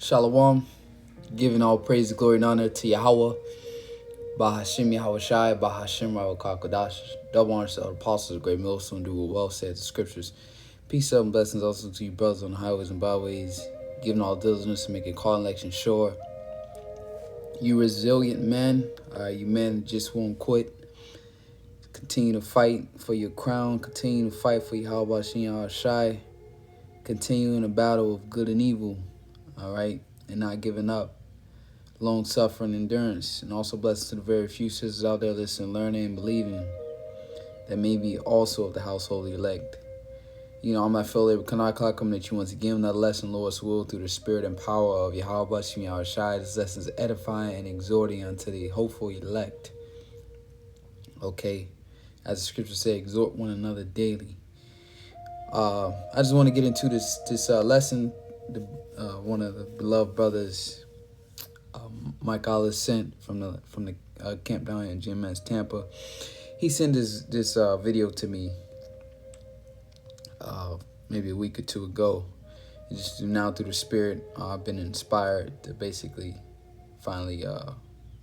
Shalom, giving all praise, glory, and honor to Yahweh, Bahashim Yahweh Shai, Bahashim Rawakah Kodash, double honors to the apostles, the great millstone, do what well said the scriptures. Peace, love, and blessings also to you brothers on the highways and byways, giving all diligence to making call and election sure. You resilient men, you men just won't quit. Continue to fight for your crown, continue to fight for Yahweh Bahashim Yahweh Shai, continue in the battle of good and evil. All right, and not giving up, long suffering, endurance, and also blessings to the very few sisters out there listening, learning, and believing that may be also of the household of the elect. You know, I'm affiliated with Kanakala coming at you once again, another lesson, Lord's will, through the spirit and power of Yahweh Bashem Yahweh Shai. This lesson is edifying and exhorting unto the hopeful elect. Okay, as the scripture says, exhort one another daily. I just want to get into this lesson. One of the beloved brothers, Mike Ollis, sent from the camp down in GMS Tampa. He sent this video to me maybe a week or two ago. Just now through the spirit, I've been inspired to basically finally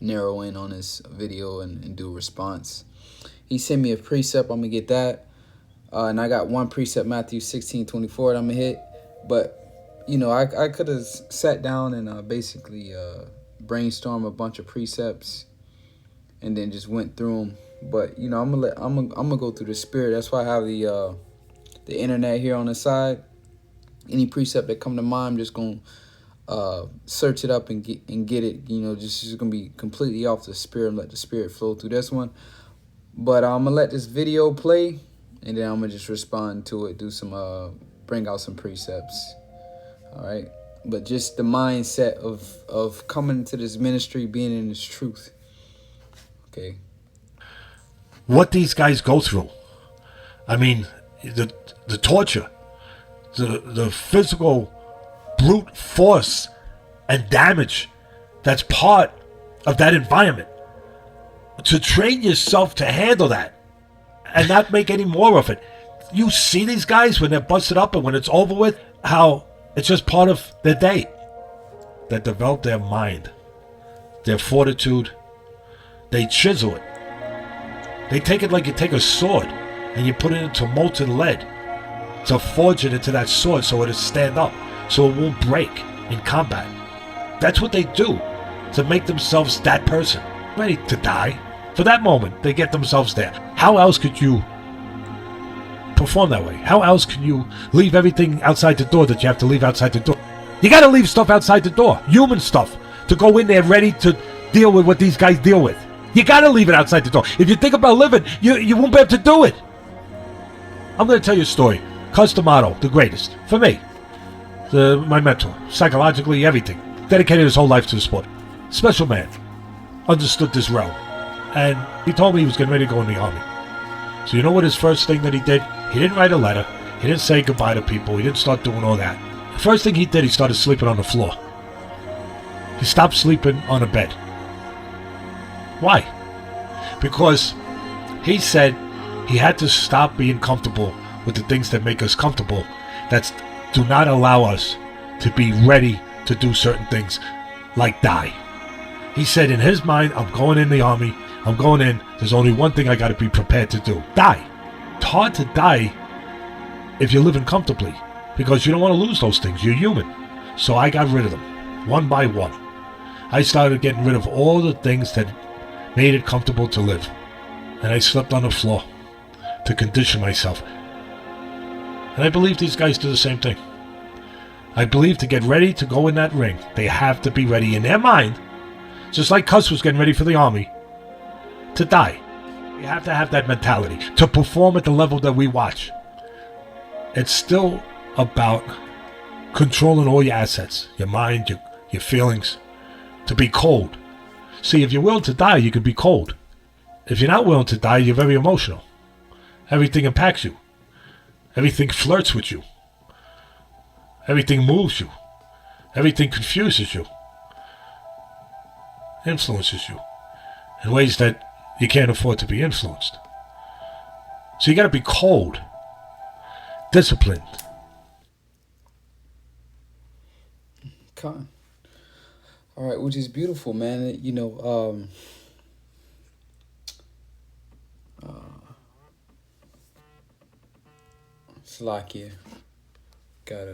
narrow in on this video and do a response. He sent me a precept. I'm gonna get that, and I got one precept, Matthew 16:24, that I'm gonna hit, but. You know, I could have sat down and basically brainstormed a bunch of precepts and then just went through them. But you know, I'm gonna go through the spirit. That's why I have the internet here on the side. Any precept that come to mind, I'm just gonna search it up and get it. You know, just gonna be completely off the spirit and let the spirit flow through this one. But I'm gonna let this video play and then I'm gonna just respond to it. Do some bring out some precepts. All right, but just the mindset of coming to this ministry, being in this truth. Okay. What these guys go through, I mean, the torture, the physical brute force and damage that's part of that environment. To train yourself to handle that and not make any more of it. You see these guys when they're busted up and when it's over with, how it's just part of their day. That develop their mind, their fortitude. They chisel it. They take it like you take a sword and you put it into molten lead to forge it into that sword so it'll stand up, so it won't break in combat. That's what they do to make themselves that person, ready to die. For that moment, they get themselves there. How else could you perform that way? How else can you leave everything outside the door that you have to leave outside the door? You got to leave stuff outside the door, human stuff, to go in there ready to deal with what these guys deal with. You got to leave it outside the door. If you think about living, you won't be able to do it. I'm going to tell you a story. Cus D'Amato, the greatest, for me, my mentor, psychologically, everything. Dedicated his whole life to the sport. Special man, understood this realm, and he told me he was getting ready to go in the army. So you know what his first thing that he did? He didn't write a letter. He didn't say goodbye to people. He didn't start doing all that. The first thing he did, he started sleeping on the floor. He stopped sleeping on a bed. Why? Because he said he had to stop being comfortable with the things that make us comfortable, that do not allow us to be ready to do certain things, like die. He said in his mind, I'm going in the army. I'm going in. There's only one thing I got to be prepared to do. Die. It's hard to die if you're living comfortably because you don't want to lose those things. You're human. So I got rid of them one by one. I started getting rid of all the things that made it comfortable to live. And I slept on the floor to condition myself. And I believe these guys do the same thing. I believe to get ready to go in that ring, they have to be ready in their mind, just like Cus was getting ready for the army, to die. You have to have that mentality to perform at the level that we watch. It's still about controlling all your assets, your mind, your feelings, to be cold. See, if you're willing to die, you can be cold. If you're not willing to die, you're very emotional. Everything impacts you. Everything flirts with you. Everything moves you. Everything confuses you. Influences you in ways that you can't afford to be influenced. So you got to be cold, disciplined. Con. All right, which is beautiful, man. You know, Slakia got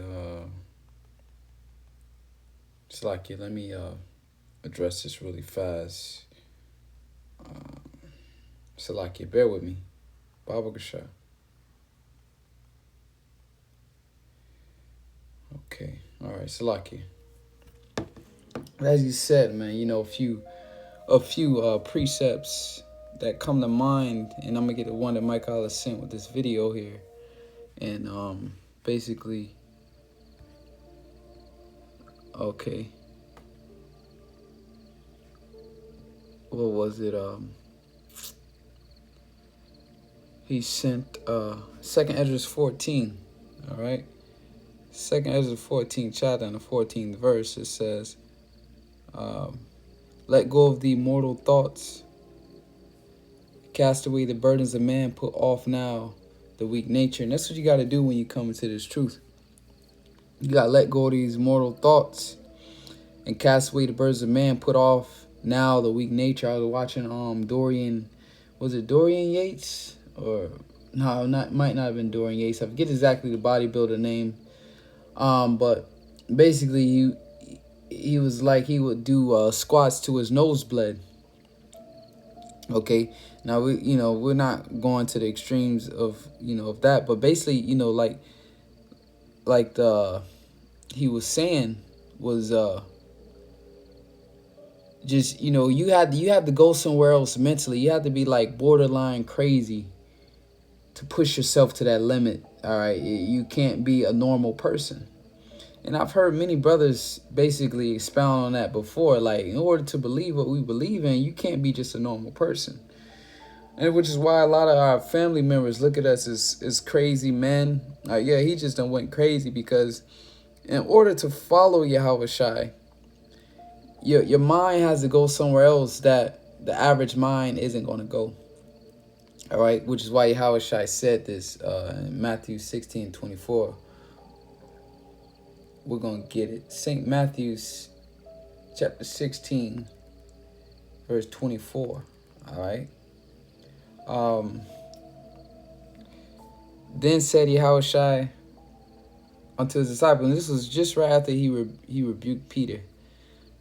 Slakia. Let me address this really fast. Salakia, bear with me. Baba Gasha. Okay. All right, Salakia. As you said, man, you know, a few precepts that come to mind, and I'm gonna get the one that Mike Hollis sent with this video here. And basically, okay. What was it? He sent Second Ezra 14. All right. Second Ezra 14 chapter and the 14th verse. It says, "Let go of the mortal thoughts. Cast away the burdens of man. Put off now the weak nature." And that's what you got to do when you come into this truth. You got to let go of these mortal thoughts and cast away the burdens of man. Put off now the weak nature. I was watching Dorian, was it Dorian Yates? Or no, might not have been Dorian Yates. I forget exactly the bodybuilder name. But basically he was like, he would do squats to his nose bled. Okay, now we're not going to the extremes of of that, but basically like he was saying was just you had to go somewhere else mentally. You had to be like borderline crazy to push yourself to that limit. All right, you can't be a normal person. And I've heard many brothers basically expound on that before. Like, in order to believe what we believe in, you can't be just a normal person. And which is why a lot of our family members look at us as crazy men. Yeah, he just done went crazy, because in order to follow Yahweh Shai, your mind has to go somewhere else that the average mind isn't going to go. All right, which is why Yahweh Shai said this in Matthew 16:24. We're going to get it. St. Matthew's chapter 16, verse 24. All right. Then said Yahweh Shai unto his disciples, and this was just right after he rebuked Peter.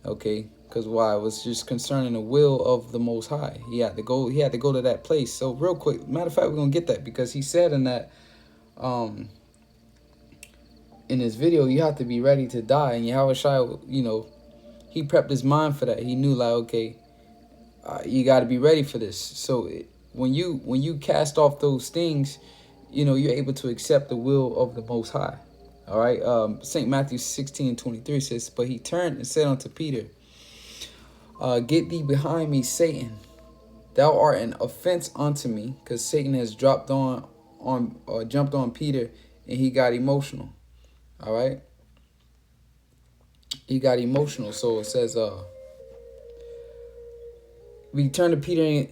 Okay, because why? It was just concerning the will of the Most High. He had to go to that place. So real quick, matter of fact, we're gonna get that, because he said in that in his video, you have to be ready to die. And Yahweh Shai, he prepped his mind for that. He knew, like, okay, you got to be ready for this. So when you cast off those things, you're able to accept the will of the Most High. All right. St. Matthew 16:23 says, "But he turned and said unto Peter, Get thee behind me, Satan. Thou art an offense unto me," because Satan has jumped on Peter, and he got emotional. All right. He got emotional. So it says, "We turned to Peter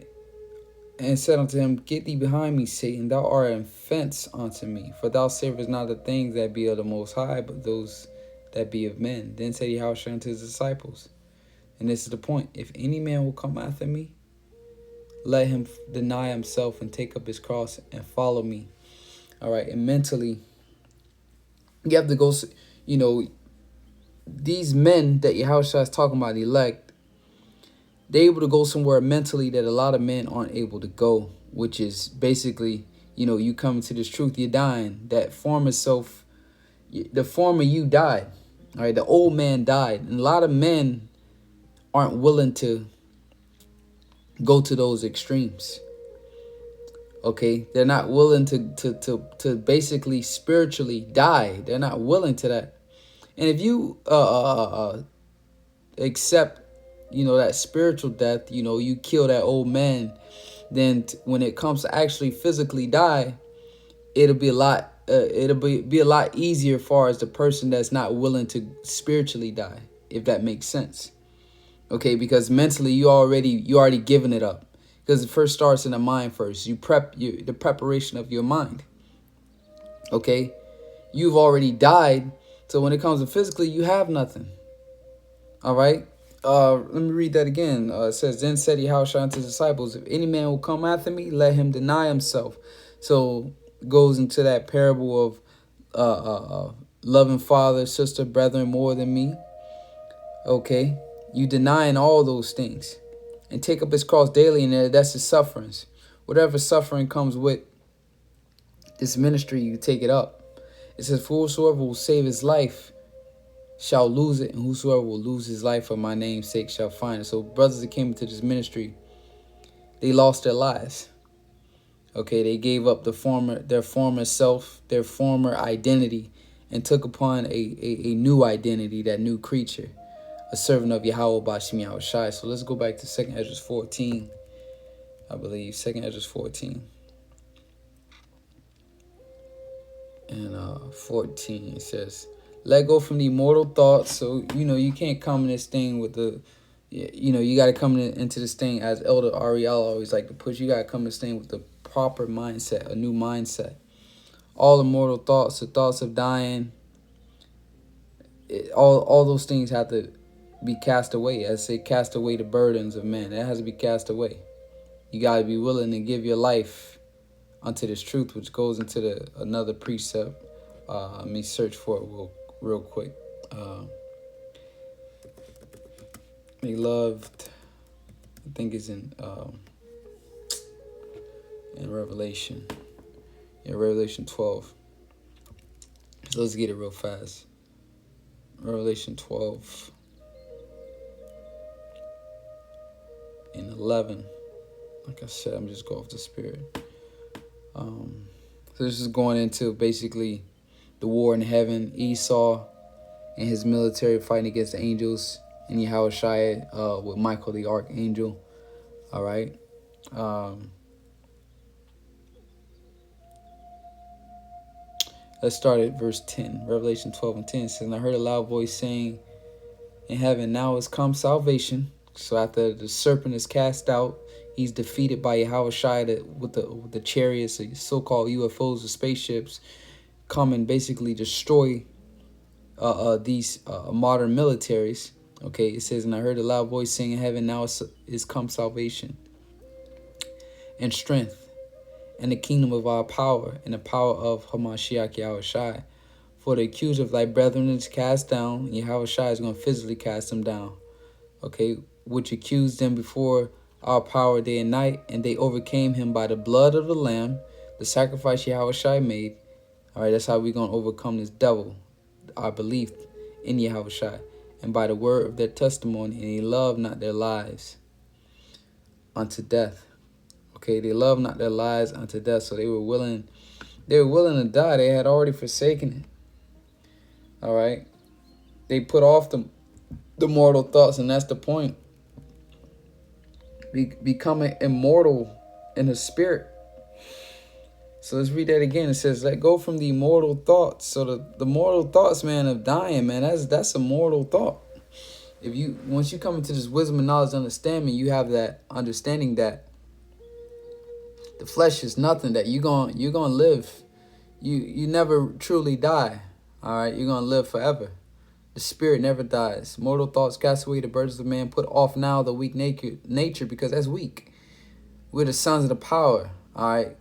and said unto him, Get thee behind me, Satan. Thou art an offense unto me. For thou savest not the things that be of the Most High, but those that be of men. Then said Yahushua unto his disciples," and this is the point, "If any man will come after me, let him deny himself and take up his cross and follow me." All right. And mentally, you have to go, these men that Yahushua is talking about, elect, they're able to go somewhere mentally that a lot of men aren't able to go, which is basically, you come into this truth, you're dying. That former self, the former you died. All right, the old man died. And a lot of men aren't willing to go to those extremes. Okay, they're not willing to basically spiritually die. They're not willing to that. And if you accept, that spiritual death, you kill that old man, then when it comes to actually physically die, it'll be a lot. It'll be a lot easier as far as the person that's not willing to spiritually die, if that makes sense. Okay, because mentally you already given it up. Because it first starts in the mind first. The preparation of your mind. Okay, you've already died. So when it comes to physically, you have nothing. All right. Let me read that again. It says, then said Yahushua unto his disciples, if any man will come after me, let him deny himself. So it goes into that parable of loving father, sister, brethren more than me. Okay, you denying all those things and take up his cross daily, and that's his sufferings. Whatever suffering comes with this ministry, you take it up. It says, for whosoever will save his life shall lose it, and whosoever will lose his life for my name's sake shall find it. So brothers that came into this ministry, they lost their lives. Okay, they gave up their former self, their former identity, and took upon a new identity, that new creature, a servant of Yahweh Bashim Yahushai. So let's go back to 2nd Ezra 14, I believe. 2nd Ezra 14. And 14, it says, let go from the mortal thoughts. So, you can't come in this thing with you got to come into this thing, as Elder Ariel always like to push. You got to come in this thing with the proper mindset, a new mindset. All the mortal thoughts, the thoughts of dying, all those things have to be cast away. As I say, cast away the burdens of men. It has to be cast away. You got to be willing to give your life unto this truth, which goes into another precept. Let me search for it real quick. They loved, I think it's in Revelation. Yeah, Revelation 12. So let's get it real fast. Revelation 12 and 11. Like I said, I'm just going off the spirit. So this is going into basically the war in heaven. Esau and his military fighting against the angels, and Yahushua with Michael the archangel. All right. Let's start at verse 10. Revelation 12 and 10 says, and I heard a loud voice saying in heaven, now has come salvation. So after the serpent is cast out, he's defeated by Yahushua with the chariots, the so-called UFOs, the spaceships, come and basically destroy these modern militaries. Okay, it says, and I heard a loud voice saying in heaven, now is come salvation and strength and the kingdom of our power and the power of Hamashiach Yahushua. For the accuser of thy brethren is cast down. Yahushua is going to physically cast them down. Okay, which accused them before our power day and night, and they overcame him by the blood of the Lamb, the sacrifice Yahushua made. All right, that's how we're going to overcome this devil, our belief in Yahushua, and by the word of their testimony, and they love not their lives unto death. Okay, they love not their lives unto death. So they were willing to die. They had already forsaken it. All right, they put off the mortal thoughts, and that's the point. Becoming immortal in the spirit. So let's read that again. It says, let go from the mortal thoughts. So the mortal thoughts, man, of dying, man, that's a mortal thought. Once you come into this wisdom and knowledge and understanding, you have that understanding that the flesh is nothing, that you're gonna live. You never truly die. All right, you're gonna live forever. The spirit never dies. Mortal thoughts cast away the burdens of man. Put off now the weak nature, because that's weak. We're the sons of the power. All right.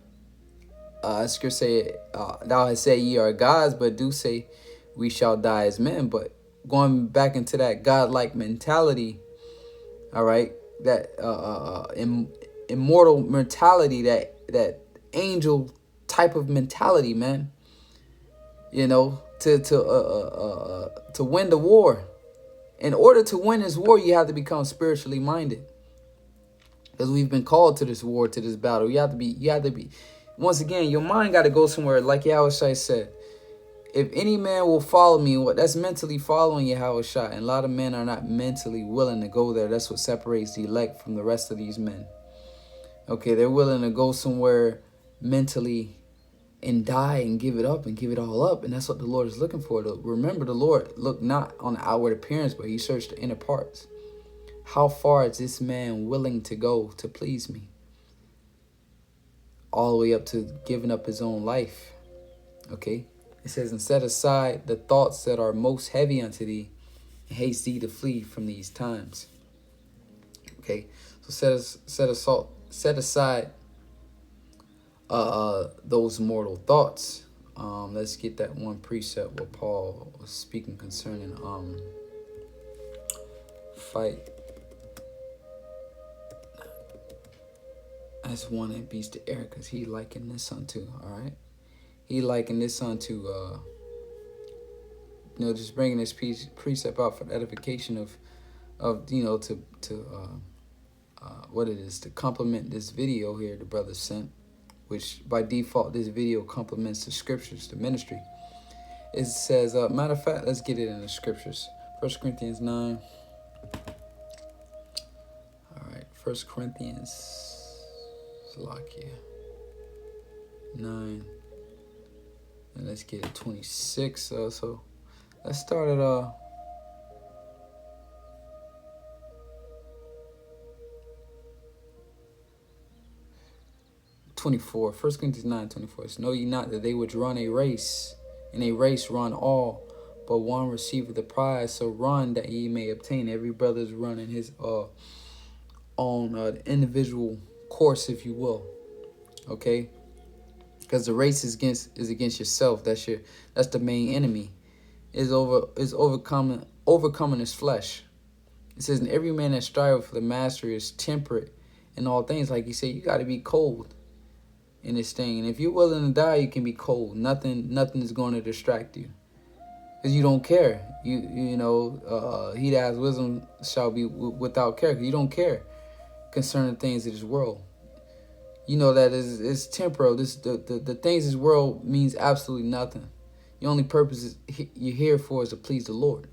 Scripture say, thou hast said ye are gods, but do say we shall die as men. But going back into that godlike mentality, all right, that immortal mentality, that angel type of mentality, man. To win the war. In order to win this war, you have to become spiritually minded. Because we've been called to this war, to this battle. You have to be. Once again, your mind got to go somewhere. Like Yahushua said, if any man will follow me, that's mentally following Yahushua. And a lot of men are not mentally willing to go there. That's what separates the elect from the rest of these men. Okay, they're willing to go somewhere mentally and die and give it up and give it all up. And that's what the Lord is looking for. Remember, the Lord looked not on the outward appearance, but he searched the inner parts. How far is this man willing to go to please me? All the way up to giving up his own life. Okay? It says, and set aside the thoughts that are most heavy unto thee. and haste thee to flee from these times. Okay, so set aside those mortal thoughts. Let's get that one precept where Paul was speaking concerning fight. That's one that beats the air, because he likened this unto, all right? He likened this unto, just bringing this precept out for the edification of what it is, to complement this video here the brother sent, which by default this video complements the scriptures, the ministry. It says, matter of fact, let's get it in the scriptures. 1 Corinthians 9. All right, 1 Corinthians, Salakia 9. And let's get it 26. So let's start at 24. 1 Corinthians 9:24. So know ye not that they which run a race, in a race run all, but one receiveth the prize. So run that ye may obtain. Every brother's running his own individual course, if you will. Okay, because the race is against yourself. That's the main enemy. Is overcoming his flesh. It says, and every man that striveth for the mastery is temperate in all things. Like you say, you got to be cold in this thing. And if you're willing to die, you can be cold. Nothing is going to distract you, because you don't care. He that has wisdom shall be without care. Because you don't care concerning things of this world. You know that it's temporal. The things of this world means absolutely nothing. The only purpose you're here for is to please the Lord.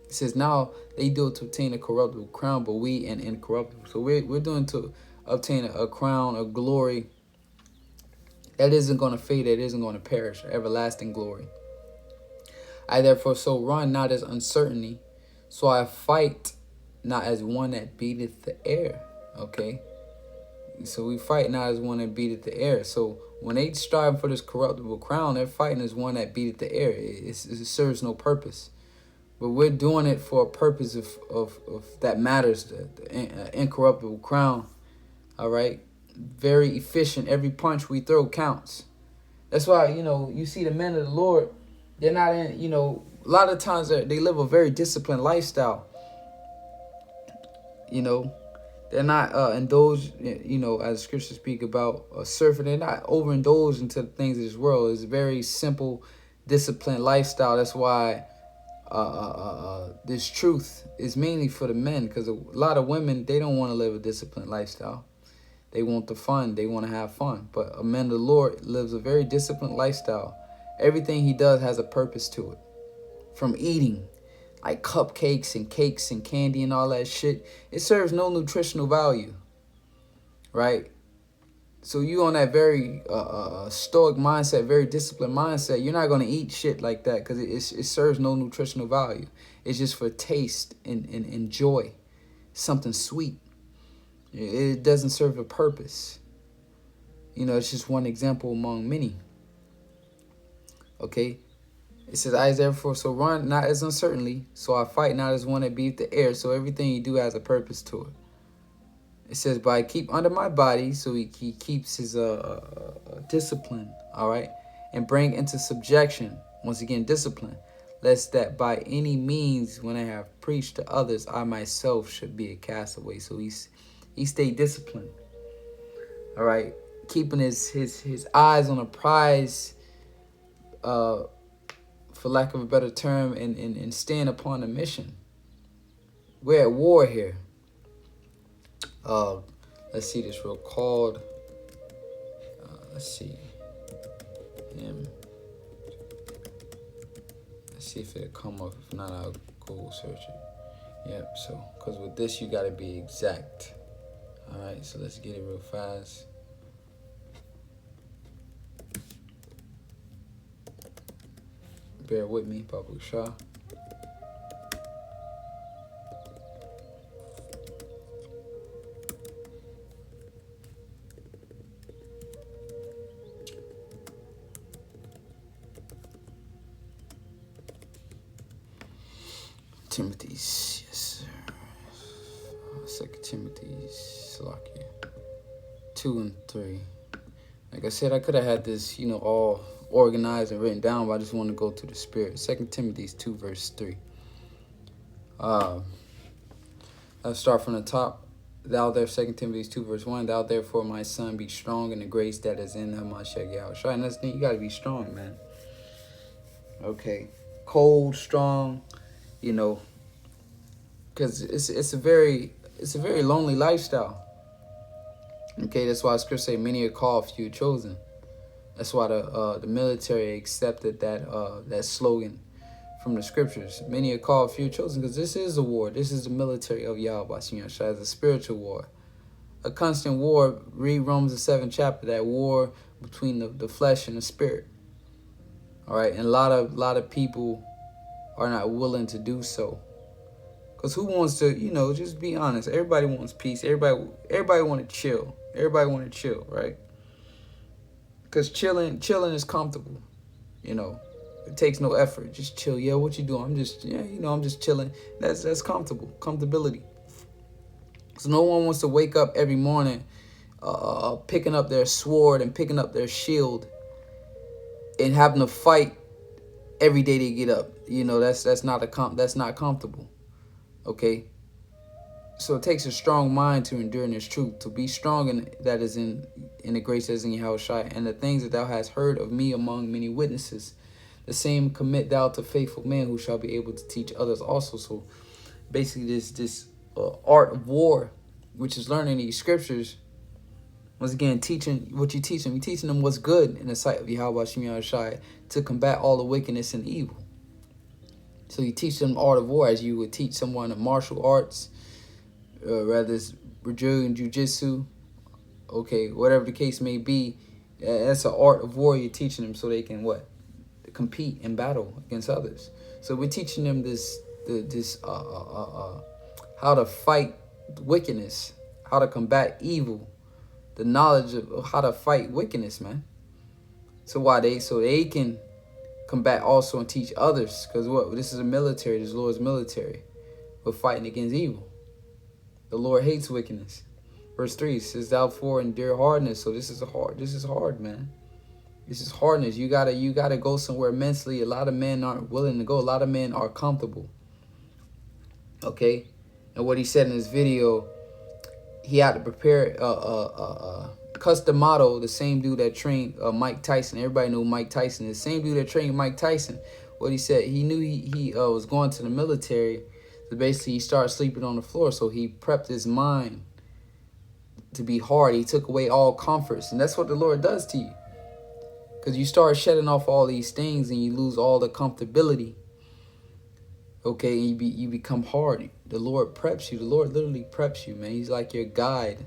It says, now they do it to obtain a corruptible crown, but we an incorruptible. So we're doing to obtain a crown, a glory that isn't going to fade, that isn't going to perish, everlasting glory. I therefore so run, not as uncertainty, so I fight not as one that beateth the air. Okay? So we fight not as one that beateth the air. So when they strive for this corruptible crown, they're fighting as one that beateth the air. It serves no purpose. But we're doing it for a purpose of that matters, the incorruptible crown. All right? Very efficient. Every punch we throw counts. That's why, you see the men of the Lord, they're not in, a lot of times they live a very disciplined lifestyle. They're not indulged, as the scriptures speak about surfing. They're not overindulged into the things of this world. It's a very simple, disciplined lifestyle. That's why this truth is mainly for the men, because a lot of women, they don't want to live a disciplined lifestyle. They want the fun. They want to have fun. But a man of the Lord lives a very disciplined lifestyle. Everything he does has a purpose to it. From eating, like cupcakes and cakes and candy and all that shit, it serves no nutritional value, right? So you on that very stoic mindset, very disciplined mindset, you're not going to eat shit like that, because it serves no nutritional value. It's just for taste and joy, something sweet. It doesn't serve a purpose. It's just one example among many. Okay? It says, I therefore so run not as uncertainly, so I fight not as one that beat the air. So everything you do has a purpose to it. It says, but I keep under my body, so he keeps his discipline, all right? And bring into subjection, once again, discipline, lest that by any means, when I have preached to others, I myself should be a castaway. So he stayed disciplined, all right? Keeping his eyes on a prize, for lack of a better term, and staying upon a mission. We're at war here. Let's see this real called. Let's see him. Let's see if it'll come up. If not, I'll Google search it. Yep. So, because with this, you got to be exact. All right. So let's get it real fast. Bear with me, Babu Shah. Timothy's, yes, sir. 2 Timothy's, Salakia. 2 and 3. Like I said, I could have had this, all organized and written down, but I just want to go to the Spirit. 2 Timothy's 2, verse 3. Let's start from the top. Thou there, 2 Timothy 2, verse 1. Thou therefore, my son, be strong in the grace that is in Hamashiach Yahushua. And that's the thing, you got to be strong, man. Okay. Cold, strong, because it's a very lonely lifestyle. Okay, that's why Scripture say many are called, few are chosen. That's why the military accepted that slogan from the Scriptures. Many are called, few are chosen, because this is a war. This is the military of Yahweh Bashim Yahshua. It's a spiritual war, a constant war. Read Romans the 7th chapter. That war between the flesh and the spirit. All right, and a lot of people are not willing to do so. Because who wants to, just be honest. Everybody wants peace. Everybody want to chill. Everybody want to chill, right? Because chilling is comfortable. It takes no effort. Just chill. Yeah, what you doing? I'm just chilling. That's comfortable. Comfortability. So no one wants to wake up every morning picking up their sword and picking up their shield and having to fight every day they get up. That's not comfortable. Okay? So it takes a strong mind to endure in this truth, to be strong in the grace that is in Yahushua, and the things that thou hast heard of me among many witnesses, the same commit thou to faithful men who shall be able to teach others also. So basically this art of war, which is learning these scriptures, once again, teaching what you teach them. You're teaching them what's good in the sight of Yahweh Shem Yahushua to combat all the wickedness and evil. So you teach them art of war as you would teach someone of martial arts, whether it's Brazilian Jiu-Jitsu, okay, whatever the case may be. That's an art of war you're teaching them so they can compete in battle against others. So we're teaching them how to fight wickedness, how to combat evil, the knowledge of how to fight wickedness, man. So they can combat also and teach others, because this is a military, this Lord's military. We're fighting against evil. The Lord hates wickedness. Verse 3 says, thou for endure hardness. So this is hard, man. This is hardness. You gotta go somewhere mentally. A lot of men aren't willing to go. A lot of men are comfortable. Okay? And what he said in his video, he had to prepare Cus D'Amato, the same dude that trained Mike Tyson. Everybody knew Mike Tyson. The same dude that trained Mike Tyson. What he said, he knew he was going to the military. So basically, he started sleeping on the floor. So he prepped his mind to be hard. He took away all comforts. And that's what the Lord does to you. Because you start shedding off all these things and you lose all the comfortability. Okay, and you become hard. The Lord preps you. The Lord literally preps you, man. He's like your guide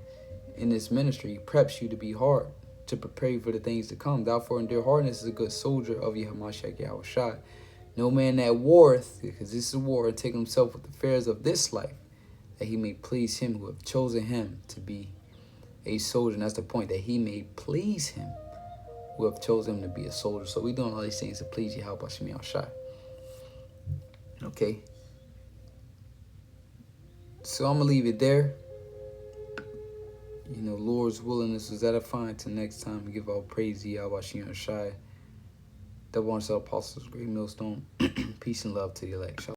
in this ministry. He preps you to be hard, to prepare you for the things to come. Thou for endure hardness is a good soldier of Yahushua Yahushua. No man that warreth, because this is war, and take himself with the affairs of this life, that he may please him who have chosen him to be a soldier. And that's the point, that he may please him who have chosen him to be a soldier. So we're doing all these things to please Yahweh Shem Yahushua. Okay. So I'm going to leave it there. Lord's willingness is edifying. Till next time, we give all praise to Yahweh Shem Yahushua. Double Honor Apostles, Great Millstone. Peace and love to the elect.